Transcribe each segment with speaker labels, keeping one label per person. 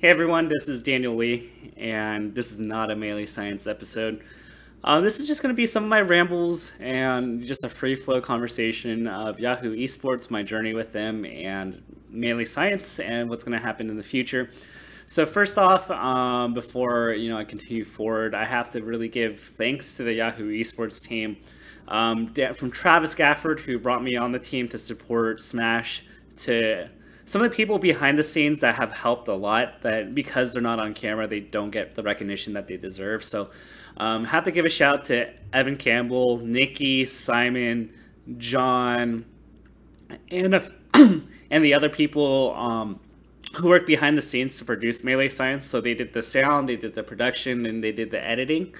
Speaker 1: Hey everyone, this is Daniel Lee, and this is not a Melee Science episode. This is just going to be some of my rambles and just a free flow conversation of Yahoo eSports, my journey with them, and Melee Science, and what's going to happen in the future. So first off, before I continue forward, I have to really give thanks to the Yahoo eSports team, from Travis Gafford, who brought me on the team to support Smash, to some of the people behind the scenes that have helped a lot, that because they're not on camera, they don't get the recognition that they deserve. So have to give a shout to Evan Campbell, Nikki, Simon, John, and and the other people who work behind the scenes to produce Melee Science. So they did the sound, they did the production, and they did the editing.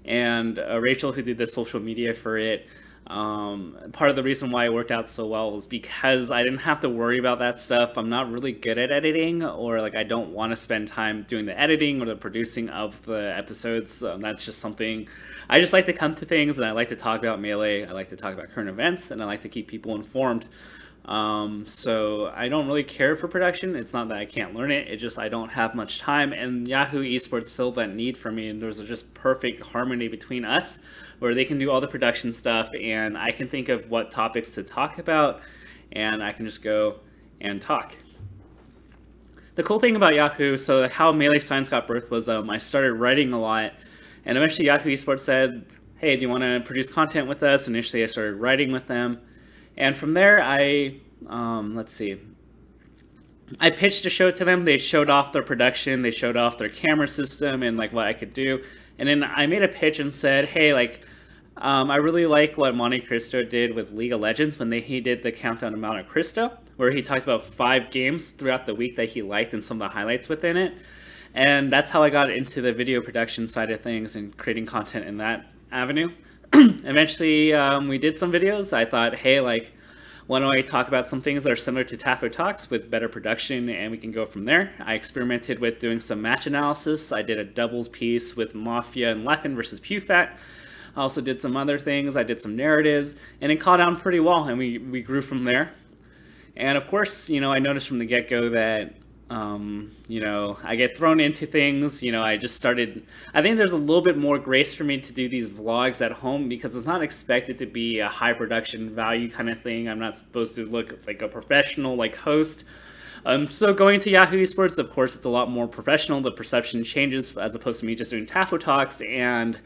Speaker 1: And Rachel, who did the social media for it. Part of the reason why it worked out so well was because I didn't have to worry about that stuff. I'm not really good at editing, or I don't want to spend time doing the editing or the producing of the episodes. That's just something I just like to come to things, and I like to talk about Melee. I like to talk about current events, and I like to keep people informed. So I don't really care for production. It's not that I can't learn it. It's just I don't have much time, and Yahoo eSports filled that need for me, and there's a just perfect harmony between us where they can do all the production stuff and I can think of what topics to talk about, and I can just go and talk. The cool thing about Yahoo, so how Melee Science got birthed was I started writing a lot, and eventually Yahoo eSports said, hey, do you want to produce content with us? Initially I started writing with them. And from there, let's see, I pitched a show to them. They showed off their production. They showed off their camera system and what I could do. And then I made a pitch and said, hey, I really like what Monte Cristo did with League of Legends when he did the countdown of Monte Cristo, where he talked about 5 games throughout the week that he liked and some of the highlights within it. And that's how I got into the video production side of things and creating content in that avenue. Eventually, we did some videos. I thought, hey, why don't I talk about some things that are similar to Tafo Talks with better production, and we can go from there. I experimented with doing some match analysis. I did a doubles piece with Mafia and Leffen versus PewFat. I also did some other things. I did some narratives, and it caught on pretty well, and we grew from there. And of course, I noticed from the get-go that I get thrown into things. I just started, I think there's a little bit more grace for me to do these vlogs at home because it's not expected to be a high production value kind of thing. I'm not supposed to look like a professional host. So going to Yahoo eSports, of course, it's a lot more professional. The perception changes as opposed to me just doing Tafo Talks, and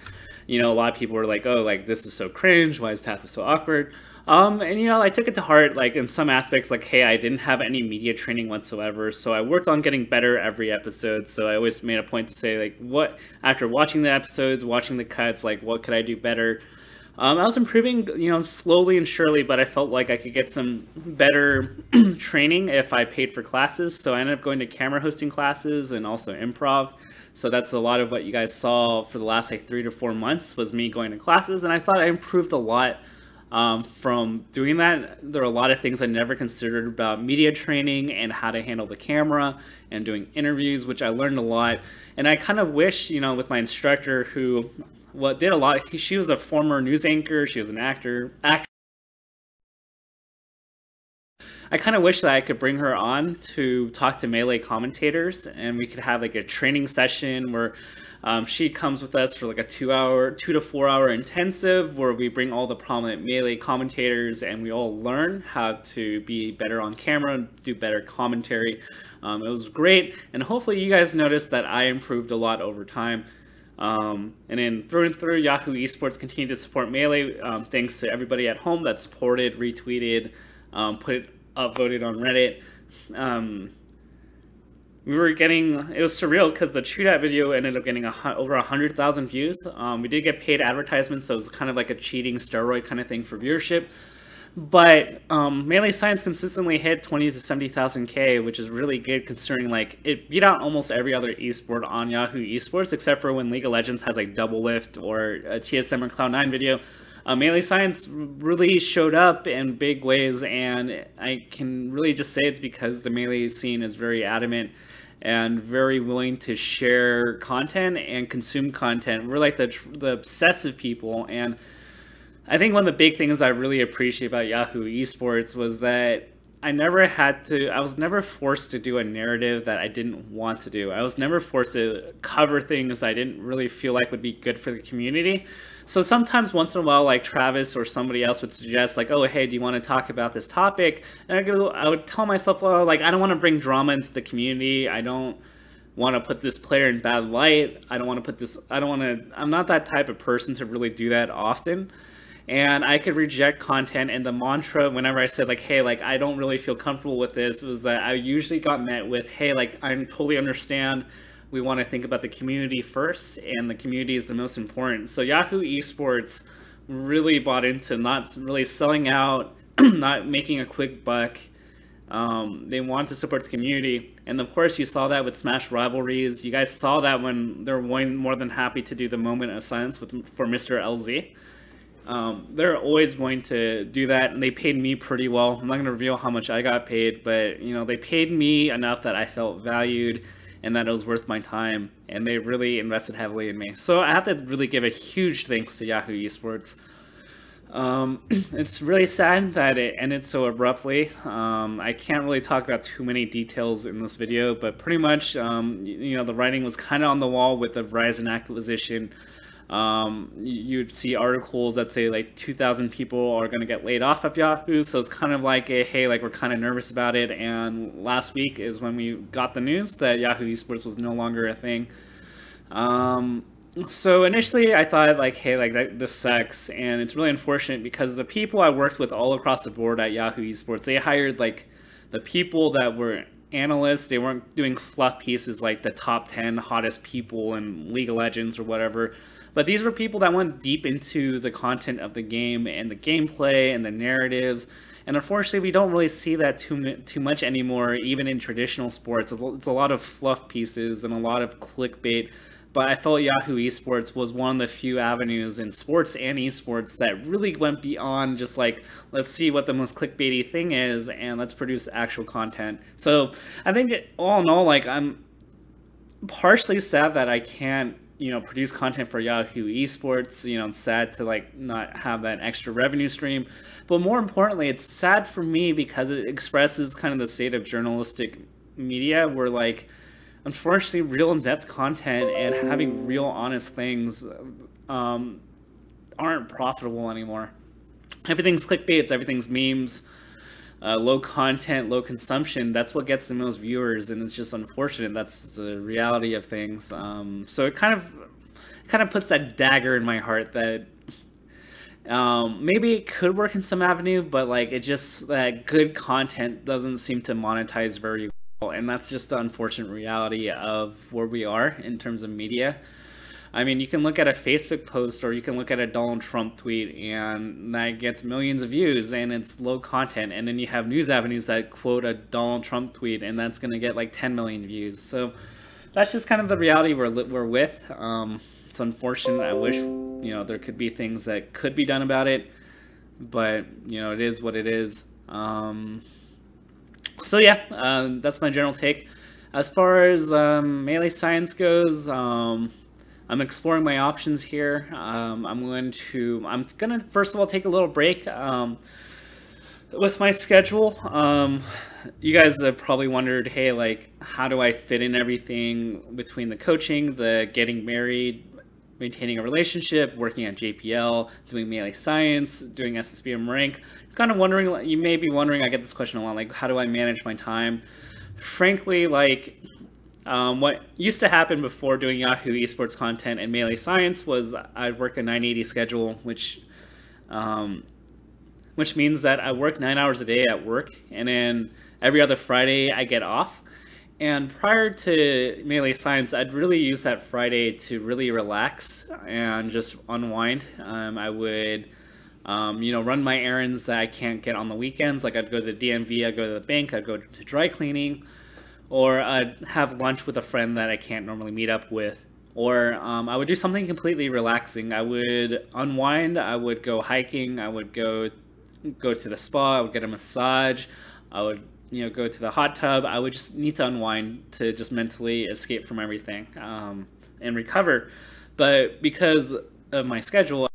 Speaker 1: a lot of people were like, oh, this is so cringe. Why is Tafo so awkward? And I took it to heart, in some aspects, hey, I didn't have any media training whatsoever, so I worked on getting better every episode. So I always made a point to say, what, after watching the episodes, watching the cuts, what could I do better? I was improving, slowly and surely, but I felt like I could get some better training if I paid for classes. So I ended up going to camera hosting classes and also improv. So that's a lot of what you guys saw for the last 3 to 4 months was me going to classes, and I thought I improved a lot. From doing that. There are a lot of things I never considered about media training and how to handle the camera and doing interviews, which I learned a lot. And I kind of wish, with my instructor who did a lot, she was a former news anchor, she was an actor. I kind of wish that I could bring her on to talk to Melee commentators, and we could have a training session where she comes with us for a 2 to 4 hour intensive where we bring all the prominent Melee commentators and we all learn how to be better on camera, do better commentary. It was great, and hopefully you guys noticed that I improved a lot over time. And then through and through, Yahoo eSports continued to support Melee. Thanks to everybody at home that supported, retweeted, upvoted on Reddit. We were getting, it was surreal because the True Dat video ended up getting over 100,000 views. We did get paid advertisements, so it was kind of like a cheating steroid kind of thing for viewership. But Melee Science consistently hit 20 to 70,000 K, which is really good considering it beat out almost every other esport on Yahoo eSports, except for when League of Legends has Double Lift or a TSM or Cloud9 video. Melee Science really showed up in big ways, and I can really just say it's because the Melee scene is very adamant and very willing to share content and consume content. We're the obsessive people, and I think one of the big things I really appreciate about Yahoo eSports was that I was never forced to do a narrative that I didn't want to do. I was never forced to cover things I didn't really feel like would be good for the community. So sometimes once in a while, like Travis or somebody else would suggest like, oh, hey, do you want to talk about this topic? And I would tell myself, well, like, I don't want to bring drama into the community. I don't want to put this player in bad light. I'm not that type of person to really do that often. And I could reject content, and the mantra whenever I said like, hey, like, I don't really feel comfortable with this, was that I usually got met with, hey, like, I totally understand, we want to think about the community first, and the community is the most important. So Yahoo eSports really bought into not really selling out, not making a quick buck. They want to support the community, and of course you saw that with Smash Rivalries. You guys saw that when they're more than happy to do the moment of silence for Mr. LZ. They're always going to do that, and they paid me pretty well. I'm not going to reveal how much I got paid, but they paid me enough that I felt valued and that it was worth my time, and they really invested heavily in me. So I have to really give a huge thanks to Yahoo eSports. It's really sad that it ended so abruptly. I can't really talk about too many details in this video, but pretty much, the writing was kind of on the wall with the Verizon acquisition. You'd see articles that say like 2,000 people are going to get laid off at Yahoo, so it's kind of like hey, like, we're kind of nervous about it. And last week is when we got the news that Yahoo eSports was no longer a thing. So initially I thought like, hey, like, this sucks, and it's really unfortunate because the people I worked with all across the board at Yahoo eSports, they hired like the people that were analysts. They weren't doing fluff pieces like the top 10 hottest people in League of Legends or whatever. But these were people that went deep into the content of the game and the gameplay and the narratives. And unfortunately, we don't really see that too much anymore, even in traditional sports. It's a lot of fluff pieces and a lot of clickbait. But I felt Yahoo eSports was one of the few avenues in sports and esports that really went beyond just like, let's see what the most clickbaity thing is and let's produce actual content. So I think all in all, like, I'm partially sad that I can't produce content for Yahoo eSports. It's sad to like not have that extra revenue stream, but more importantly, it's sad for me because it expresses kind of the state of journalistic media where, like, unfortunately, real in-depth content and having real honest things aren't profitable anymore. Everything's clickbaits, everything's memes, low content, low consumption. That's what gets the most viewers, and it's just unfortunate. That's the reality of things. So it kind of puts that dagger in my heart that maybe it could work in some avenue, but like, it just, that good content doesn't seem to monetize very well, and that's just the unfortunate reality of where we are in terms of media. I mean, you can look at a Facebook post or you can look at a Donald Trump tweet and that gets millions of views and it's low content. And then you have news avenues that quote a Donald Trump tweet and that's going to get like 10 million views. So that's just kind of the reality we're with. It's unfortunate. I wish, there could be things that could be done about it, but it is what it is. So yeah, that's my general take. As far as melee science goes, I'm exploring my options here. I'm gonna first of all take a little break with my schedule. You guys have probably wondered, hey, like, how do I fit in everything between the coaching, the getting married, maintaining a relationship, working at JPL, doing melee science, doing SSBM rank? Kind of wondering, you may be wondering, I get this question a lot, like, how do I manage my time? Frankly, like, what used to happen before doing Yahoo eSports content and melee science was I'd work a 980 schedule, which means that I work 9 hours a day at work, and then every other Friday I get off. And prior to melee science, I'd really use that Friday to really relax and just unwind. I would run my errands that I can't get on the weekends. Like, I'd go to the DMV, I'd go to the bank, I'd go to dry cleaning, or I'd have lunch with a friend that I can't normally meet up with. Or I would do something completely relaxing. I would unwind, I would go hiking, I would go to the spa, I would get a massage, I would go to the hot tub. I would just need to unwind to just mentally escape from everything and recover. But because of my schedule,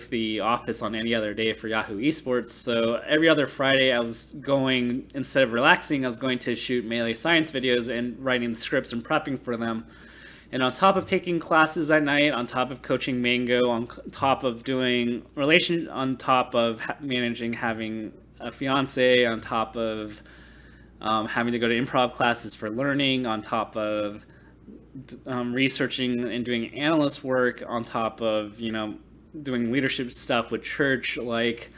Speaker 1: the office on any other day for Yahoo eSports. So every other Friday I was going, instead of relaxing, I was going to shoot Melee Science videos and writing the scripts and prepping for them. And on top of taking classes at night, on top of coaching Mango, on top of doing on top of managing having a fiance, on top of having to go to improv classes for learning, on top of researching and doing analyst work, on top of, doing leadership stuff with church, like,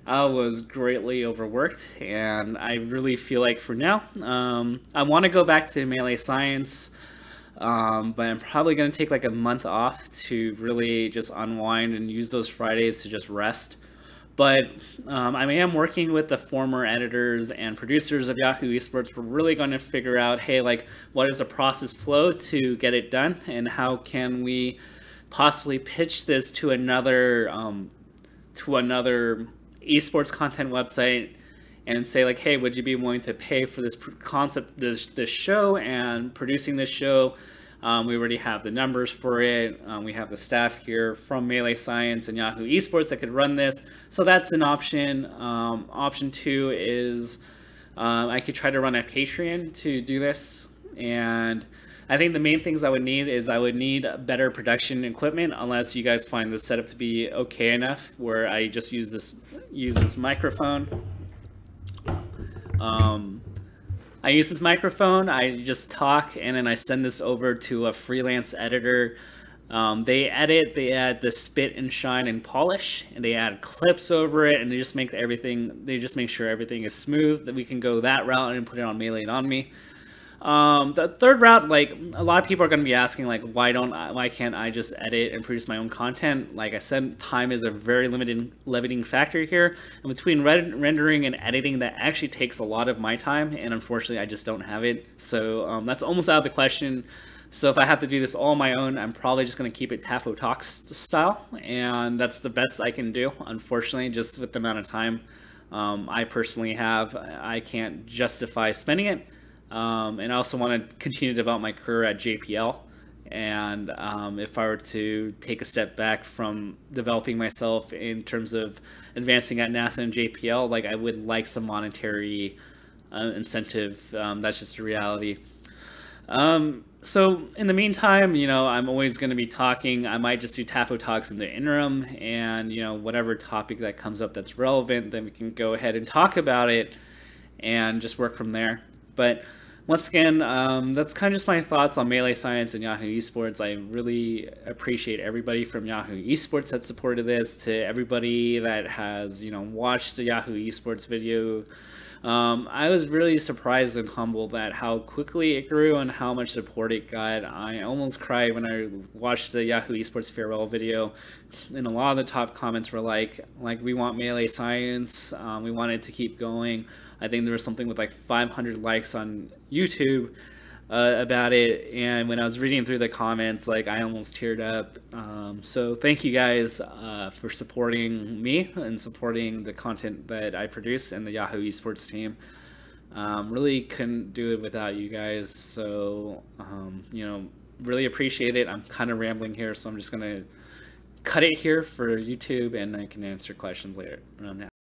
Speaker 1: I was greatly overworked, and I really feel like for now, I want to go back to Melee Science, but I'm probably going to take like a month off to really just unwind and use those Fridays to just rest. But I am working with the former editors and producers of Yahoo eSports. We're really going to figure out, hey, like, what is the process flow to get it done, and how can we possibly pitch this to another esports content website and say, like, hey, would you be willing to pay for this concept, this show, and producing this show? We already have the numbers for it. We have the staff here from Melee Science and Yahoo eSports that could run this. So that's an option. Option 2 is I could try to run a Patreon to do this. And I think the main things I would need is I would need better production equipment, unless you guys find this setup to be okay enough where I just use this microphone. I use this microphone, I just talk, and then I send this over to a freelance editor. They add the spit and shine and polish, and they add clips over it, and they just make sure everything is smooth, that we can go that route and put it on Melee and on me. The third route, like, a lot of people are going to be asking, like, why can't I just edit and produce my own content? Like I said, time is a very limiting factor here, and between rendering and editing, that actually takes a lot of my time, and unfortunately I just don't have it. So that's almost out of the question. So if I have to do this all on my own, I'm probably just going to keep it Tafo Talks style, and that's the best I can do, unfortunately, just with the amount of time I personally have. I can't justify spending it. And I also want to continue to develop my career at JPL. And if I were to take a step back from developing myself in terms of advancing at NASA and JPL, like, I would like some monetary incentive. That's just a reality. So in the meantime, I'm always going to be talking. I might just do Tafo Talks in the interim, and whatever topic that comes up that's relevant, then we can go ahead and talk about it and just work from there. But once again, that's kind of just my thoughts on Melee Science and Yahoo eSports. I really appreciate everybody from Yahoo eSports that supported this, to everybody that has, watched the Yahoo eSports video. I was really surprised and humbled at how quickly it grew and how much support it got. I almost cried when I watched the Yahoo eSports farewell video, and a lot of the top comments were like we want Melee Science, we want it to keep going. I think there was something with like 500 likes on YouTube about it, and when I was reading through the comments, like, I almost teared up. So thank you guys for supporting me and supporting the content that I produce and the Yahoo eSports team. Really couldn't do it without you guys, so really appreciate it. I'm kind of rambling here, so I'm just gonna cut it here for YouTube, and I can answer questions later.